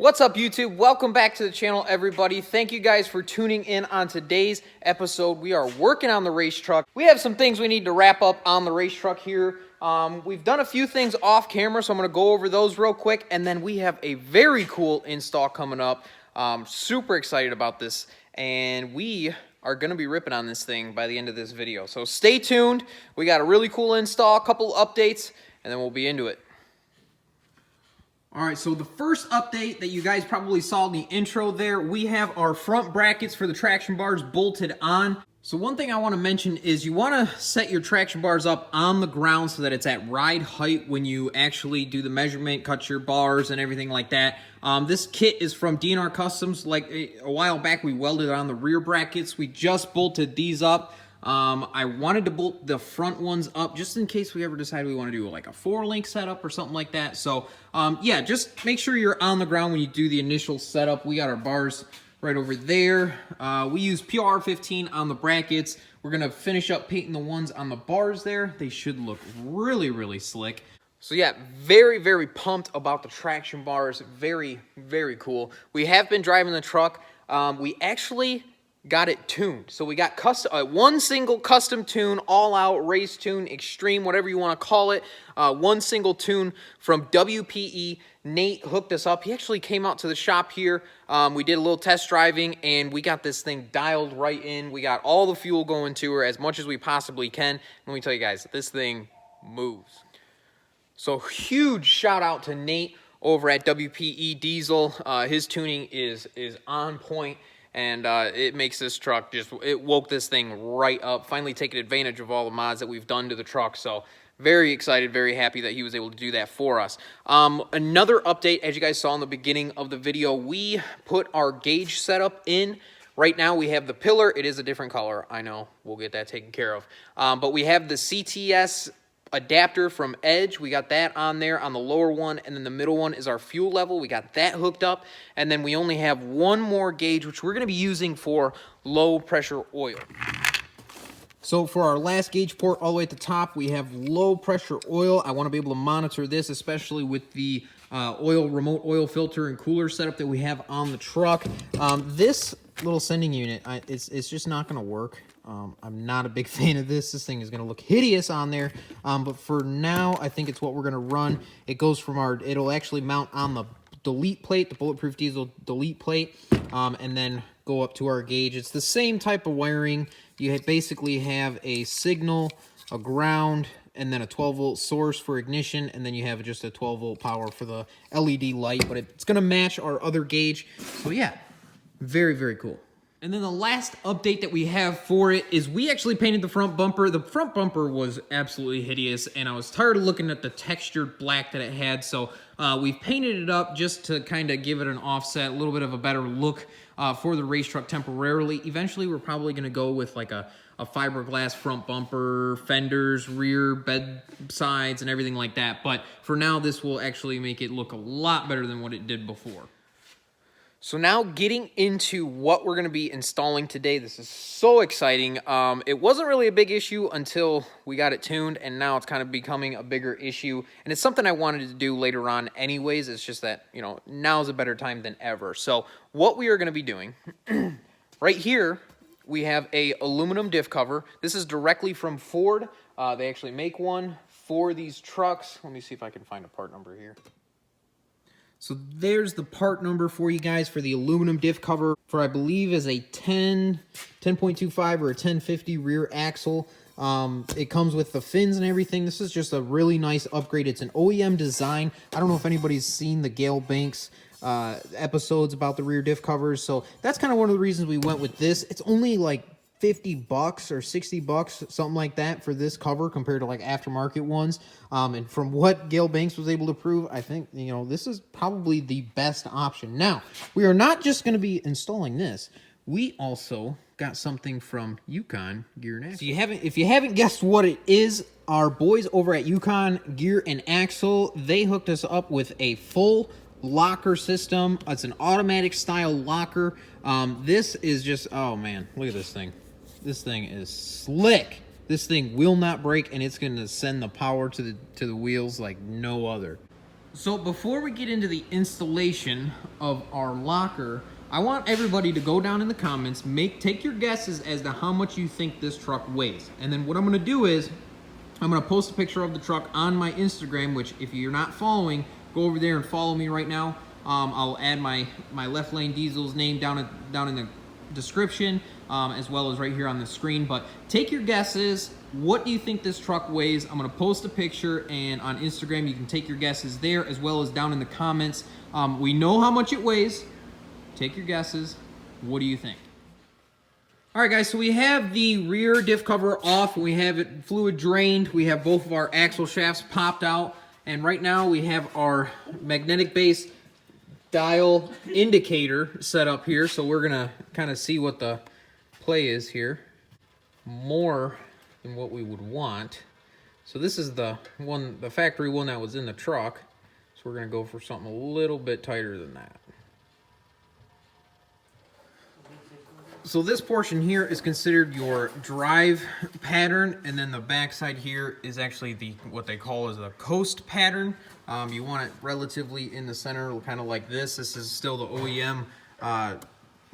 What's up, YouTube? Welcome back to the channel, everybody. Thank you guys for tuning in on today's episode. We are working on the race truck. We have some things we need to wrap up on the race truck here. We've done a few things off camera, so I'm going to go over those real quick, and then we have a very cool install coming up. Super excited about this, and we are going to be ripping on this thing by the end of this video. So stay tuned. We got a really cool install, a couple updates, and then we'll be into it. All right, so the first update that you guys probably saw in the intro there, we have our front brackets for the traction bars bolted on. So one thing I want to mention is you want to set your traction bars up on the ground so that it's at ride height when you actually do the measurement, cut your bars and everything like that. This kit is from DNR CUSTOMS. Like a while back, we welded on the rear brackets. We just bolted these up. I wanted to bolt the front ones up just in case we ever decide we want to do like a 4-link setup or something like that. So, yeah, just make sure you're on the ground when you do the initial setup. We got our bars right over there. We use PR15 on the brackets. We're going to finish up painting the ones on the bars there. They should look really, really slick. So yeah, very, very pumped about the traction bars. Very, very cool. We have been driving the truck. We actually got it tuned. So we got one single custom tune, all out race tune, extreme, whatever you want to call it. One single tune from WPE. Nate hooked us up. He actually came out to the shop here. We did a little test driving and we got this thing dialed right in. We got all the fuel going to her as much as we possibly can. Let me tell you guys, this thing moves. So huge shout out to Nate over at WPE Diesel. His tuning is on point. And it makes this truck it woke this thing right up, finally taking advantage of all the mods that we've done to the truck. So very excited, very happy that he was able to do that for us. Another update, as you guys saw in the beginning of the video, we put our gauge setup in. Right now we have the pillar. It is a different color. I know, we'll get that taken care of. But we have the CTS adapter from Edge. We got that on there on the lower one, and then the middle one is our fuel level. We got that hooked up, and then we only have one more gauge, which we're going to be using for low pressure oil. So for our last gauge port all the way at the top, we have low pressure oil. I want to be able to monitor this, especially with the remote oil filter and cooler setup that we have on the truck. This little sending unit, it's just not going to work. I'm not a big fan of this. This thing is going to look hideous on there. But for now, I think it's what we're going to run. It goes from it'll actually mount on the delete plate, the Bulletproof Diesel delete plate, and then go up to our gauge. It's the same type of wiring. You basically have a signal, a ground, and then a 12-volt source for ignition, and then you have just a 12-volt power for the LED light. But it's going to match our other gauge. So yeah, very, very cool. And then the last update that we have for it is we actually painted the front bumper. The front bumper was absolutely hideous, and I was tired of looking at the textured black that it had, so we've painted it up just to kind of give it an offset, a little bit of a better look for the race truck temporarily. Eventually, we're probably going to go with like a fiberglass front bumper, fenders, rear bed sides, and everything like that. But for now, this will actually make it look a lot better than what it did before. So now getting into what we're going to be installing today. This is so exciting. It wasn't really a big issue until we got it tuned, and now it's kind of becoming a bigger issue. And it's something I wanted to do later on anyways. It's just that, you know, now's a better time than ever. So what we are going to be doing, right here, we have a aluminum diff cover. This is directly from Ford. They actually make one for these trucks. Let me see if I can find a part number here. So there's the part number for you guys for the aluminum diff cover for, I believe, is a 10.25 or a 1050 rear axle. It comes with the fins and everything. This is just a really nice upgrade. It's an OEM design. I don't know if anybody's seen the Gale Banks episodes about the rear diff covers. So that's kind of one of the reasons we went with this. It's only like $50 or $60, something like that, for this cover compared to like aftermarket ones. And from what Gale Banks was able to prove, I think, you know, this is probably the best option. Now, we are not just going to be installing this. We also got something from Yukon Gear and Axle. So if you haven't guessed what it is, our boys over at Yukon Gear and Axle, they hooked us up with a full locker system. It's an automatic style locker. This is just, oh man, look at this thing. This thing is slick. This thing will not break, and it's going to send the power to the wheels like no other. So before we get into the installation of our locker, I want everybody to go down in the comments, take your guesses as to how much you think this truck weighs. And then what I'm gonna do is, I'm gonna post a picture of the truck on my Instagram, which if you're not following, go over there and follow me right now. I'll add my Left Lane Diesel's name down in the description, as well as right here on the screen. But take your guesses. What do you think this truck weighs? I'm gonna post a picture, and on Instagram you can take your guesses there as well as down in the comments. We know how much it weighs. Take your guesses. What do you think? All right, guys, so we have the rear diff cover off. We have it fluid drained. We have both of our axle shafts popped out. And right now we have our magnetic base dial indicator set up here. So we're gonna kind of see what the play is here. More than what we would want. So this is the factory one that was in the truck. So we're gonna go for something a little bit tighter than that. So this portion here is considered your drive pattern, and then the back side here is actually what they call as the coast pattern. You want it relatively in the center, kind of like this. This is still the OEM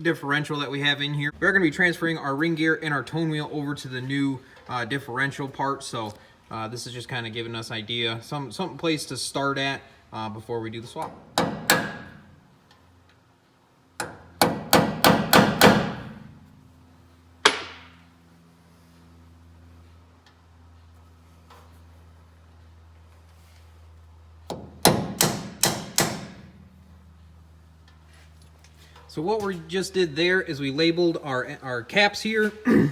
differential that we have in here. We're going to be transferring our ring gear and our tone wheel over to the new differential part. So this is just kind of giving us idea, some place to start at before we do the swap. So what we just did there is we labeled our caps here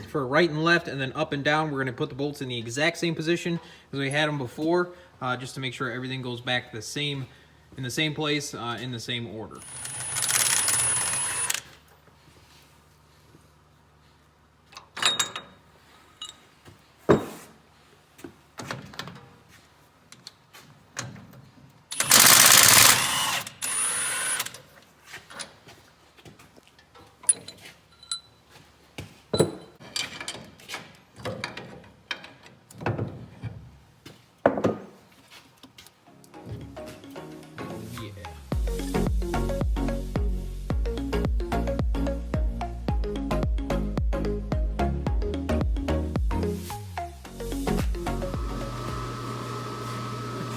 for right and left, and then up and down. We're going to put the bolts in the exact same position as we had them before, just to make sure everything goes back in the same place, in the same order.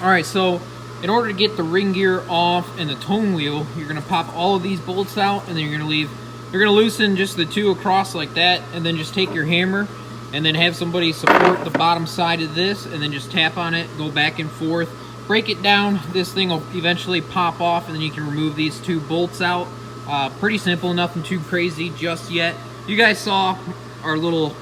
All right, so in order to get the ring gear off and the tone wheel, you're gonna pop all of these bolts out, and then you're gonna loosen just the two across like that, and then just take your hammer and then have somebody support the bottom side of this, and then just tap on it, go back and forth, break it down. This thing will eventually pop off, and then you can remove these two bolts out. Pretty simple, nothing too crazy just yet. You guys saw our little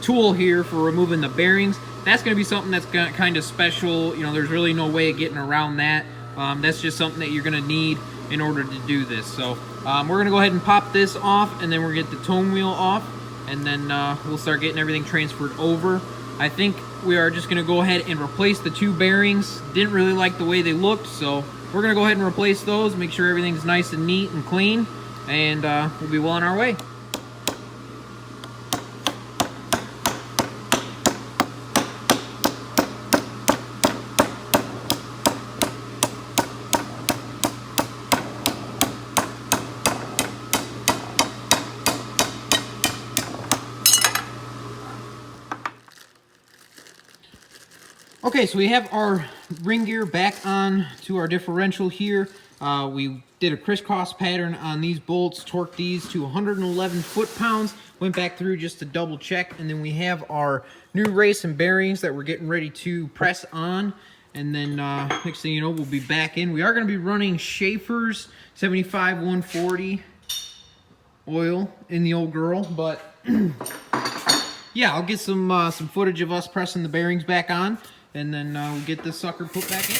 tool here for removing the bearings. That's going to be something that's kind of special. You know, there's really no way of getting around that. That's just something that you're going to need in order to do this. So we're going to go ahead and pop this off, and then we're going to get the tone wheel off, and then we'll start getting everything transferred over. I think we are just going to go ahead and replace the two bearings. Didn't really like the way they looked, so we're going to go ahead and replace those, make sure everything's nice and neat and clean, and we'll be well on our way. Okay, so we have our ring gear back on to our differential here. We did a crisscross pattern on these bolts, torqued these to 111 foot-pounds, went back through just to double check, and then we have our new race and bearings that we're getting ready to press on. And then next thing you know, we'll be back in. We are going to be running Schaefer's 75-140 oil in the old girl, but yeah, I'll get some footage of us pressing the bearings back on, and then we'll get this sucker put back in.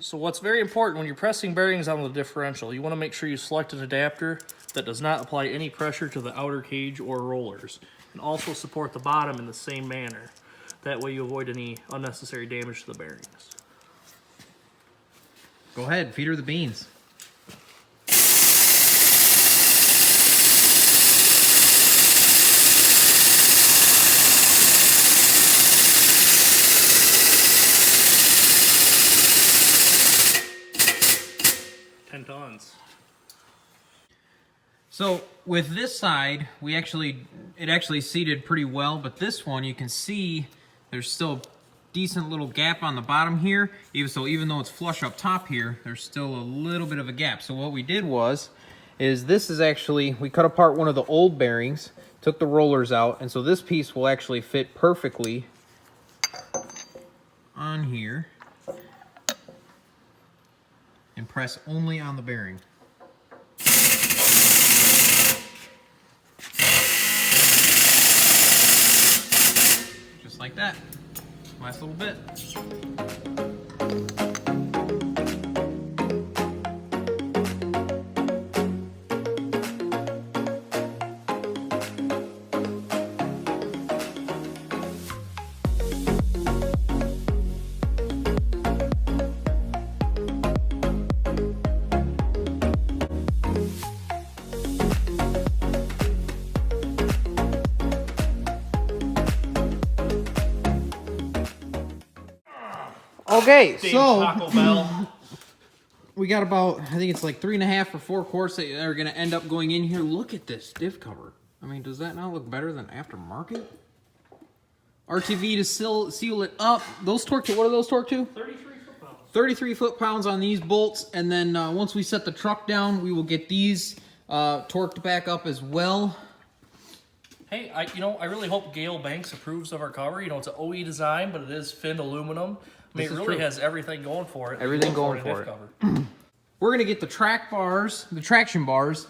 So what's very important when you're pressing bearings on the differential, you want to make sure you select an adapter that does not apply any pressure to the outer cage or rollers, and also support the bottom in the same manner. That way you avoid any unnecessary damage to the bearings. Go ahead, feed her the beans. Tons. So with this side, it actually seated pretty well, but this one you can see there's still a decent little gap on the bottom here. Even though it's flush up top here, there's still a little bit of a gap. So what we did is this is actually, we cut apart one of the old bearings, took the rollers out, and so this piece will actually fit perfectly on here and press only on the bearing. Just like that. Last little bit. Okay, so Taco Bell. we got about, I think it's like 3.5 or 4 quarts that are going to end up going in here. Look at this diff cover. I mean, does that not look better than aftermarket? RTV to seal it up. Those torque to, what are those torque to? 33 foot-pounds. 33 foot-pounds on these bolts, and then once we set the truck down, we will get these torqued back up as well. Hey, I really hope Gale Banks approves of our cover. You know, it's an OE design, but it is finned aluminum. I mean, it really has everything going for it. Everything going for it. We're going to get the traction bars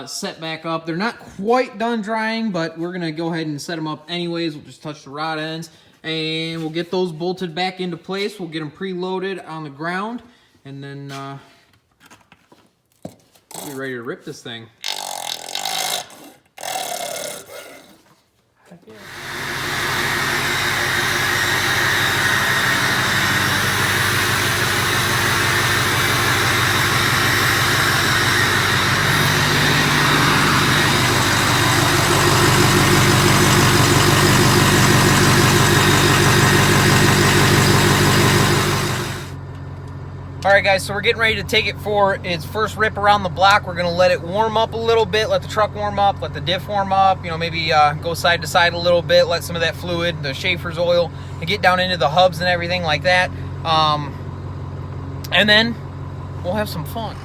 set back up. They're not quite done drying, but we're going to go ahead and set them up anyways. We'll just touch the rod ends, and we'll get those bolted back into place. We'll get them preloaded on the ground, and then we'll be ready to rip this thing. Heck yeah. All right, guys, so we're getting ready to take it for its first rip around the block. We're gonna let it warm up a little bit, let the truck warm up, let the diff warm up, you know, maybe go side to side a little bit, let some of that fluid, the Schaefer's oil, and get down into the hubs and everything like that. And then we'll have some fun.